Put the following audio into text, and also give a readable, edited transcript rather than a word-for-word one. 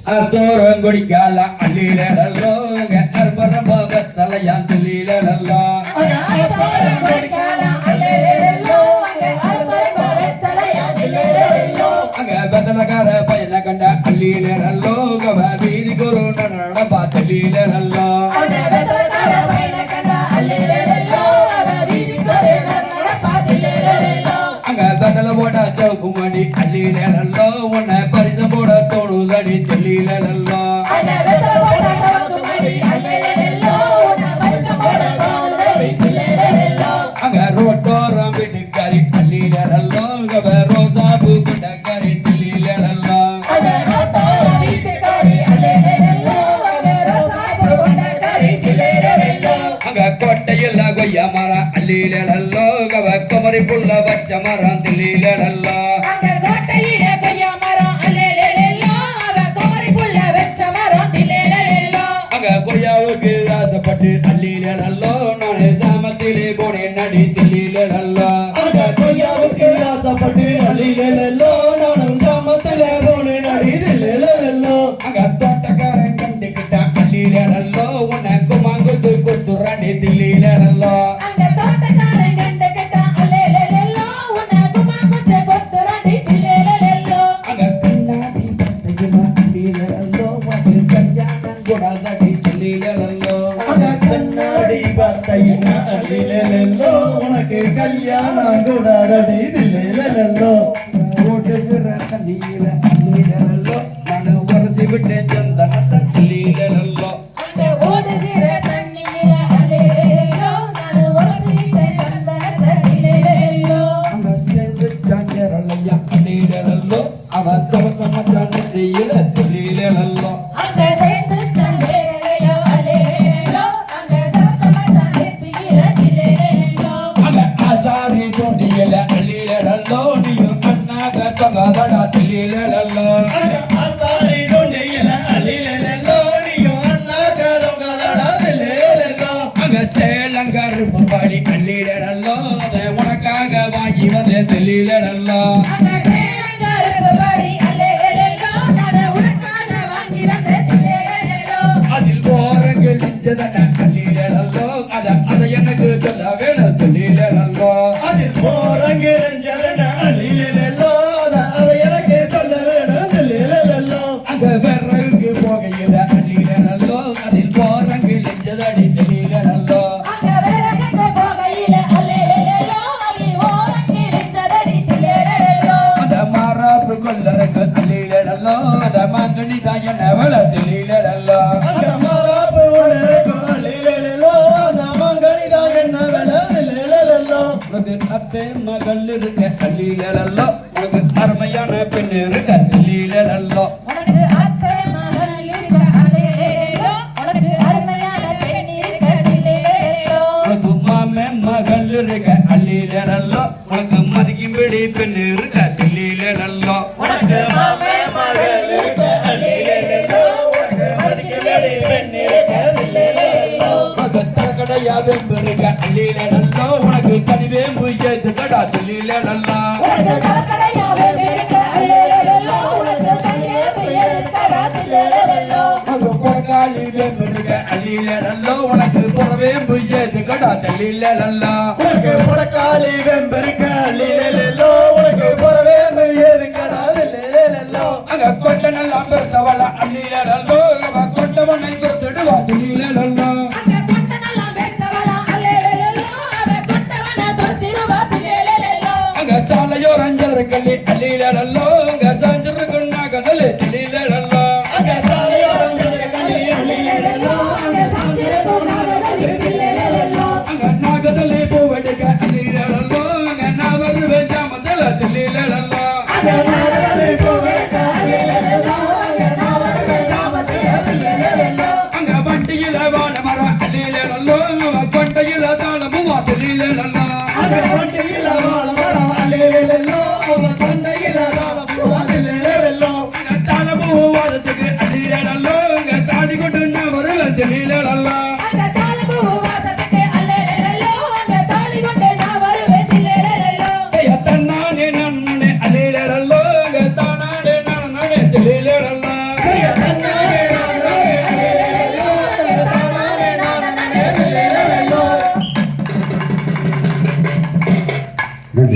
தோரங்கொடிக்கால அள்ளிலோ தலையான் சொல்லிலோ அங்க பெத்தலக்கார பையனை கண்ட அள்ளிலோ வீதி குரு நடப்பா சொல்லிலோ அங்க பெத்தல போட சவுக்கு மாடி அள்ளிலோ உன்னை பரிசு போட தோணுதடி சொல்லிலோ அங்க ரோட்டோரம் வீட்டுக்காரி அள்ளிலோ ரோசாபு குண்டக்காரி சொல்லிலோ அங்க கோட்டையில் கொய்யா மரம் அள்ளிலோ குமரி புள்ள பச்ச மரம் சொல்லிலோ கொய்யாவுக்கு ஆசைப்பட்டு அள்ளிலோ நானே சாமத்திலே போனேன் நடி சொல்லிலோ கொய்யாவுக்கு ஆசைப்பட்டு அள்ளிலோ நானும் சாமத்திலே போனேன் நடி சொல்லிலோ அங்க தோட்டக்காரன் கண்டுக்கிட்டான் அள்ளிலோ உன்னை குமாங்குத்து கொடுத்துறாண்டி தில்லிலோ அங்க பின்னாடி அள்ளிலோ கல்யாணம் கூடாதடி சொல்லிலோ கண்ணாடி பார்த்தையின அள்ளிலோ உனக்கு கல்யாணம் கூடாதடி தில்லிலோ ஓடுகிற தண்ணீர அள்ளிலோ நான் உரசி விட்டேன் சந்தனத்தை சொல்லிலோ அங்க சேர்ந்து சாஞ்சரலையா அள்ளிலோ அவ தோசமச்சான் செய்யல சொல்லிலோ ஆசாரி தோண்டியல அள்ளிலோ நீயும் அண்ணாக தொகாதடா சொல்லிலோ ஆசாரி தொண்டையில அள்ளிலோ நீயும் அண்ணாக தொகாதடா சொல்லிலோ அங்க சேலங்கருப்பு பாடி அள்ளிலோ உனக்காக வாங்கி வந்த சொல்லிலோ அதில் போறங்கள் நெஞ்சதட அள்ளிலோ அதை எனக்கு சொல்ல வேணும் சொல்லிலோ அதில் போறங்கிழஞ்சன அள்ளிலோ அதை எனக்கு சொல்ல வேணும் சொல்லிலோ அங்க விறகு போகையில அள்ளிலோ அதில் போறங்கள் நெஞ்சதடி சொல்லிலோ அந்த மாறாப்பு கொள்ளறக்கு அள்ளிலோ அந்த மாங்கனி தாயன் அவள சொல்லிலோ அத்தே மகள் இருக்க அள்ளிலோ உனக்கு அருமையான பெண் இருக்க அள்ளிலோ உனக்கு மாமே மகள் இருக்க அள்ளிலோ உனக்கு மதிக்கும்படி பெண் இருக்க அள்ளிலோ உனக்கு மாமே மகள் இருக்க அள்ளிலோ உனக்கு மதிக்கும்படி பெண் இருக்க அள்ளிலோ உனக்கு தரக்கடையாவே பெருக அள்ளிலோ உனக்கு கனிவே முயது கடா சொல்லிலோ பொறக்காளி வேம்பருக அள்ளிலோ உனக்கு புறவே முயது கடா சொல்லிலோ பொறக்காளி வெம்பருக்க அள்ளிலோ உனக்கு புறவே முயது கடா சொல்லிலோ அங்க கொட்ட நல்லா பெருத்தவள அள்ளிலோ கொட்டவனை கொடுத்துடுவா சொல்லிலோ அங்க சாலையோர் அஞ்சல் கல்லி அள்ளிலோ அங்க சாஞ்சு கொண்டா கதலே சொல்லிலோ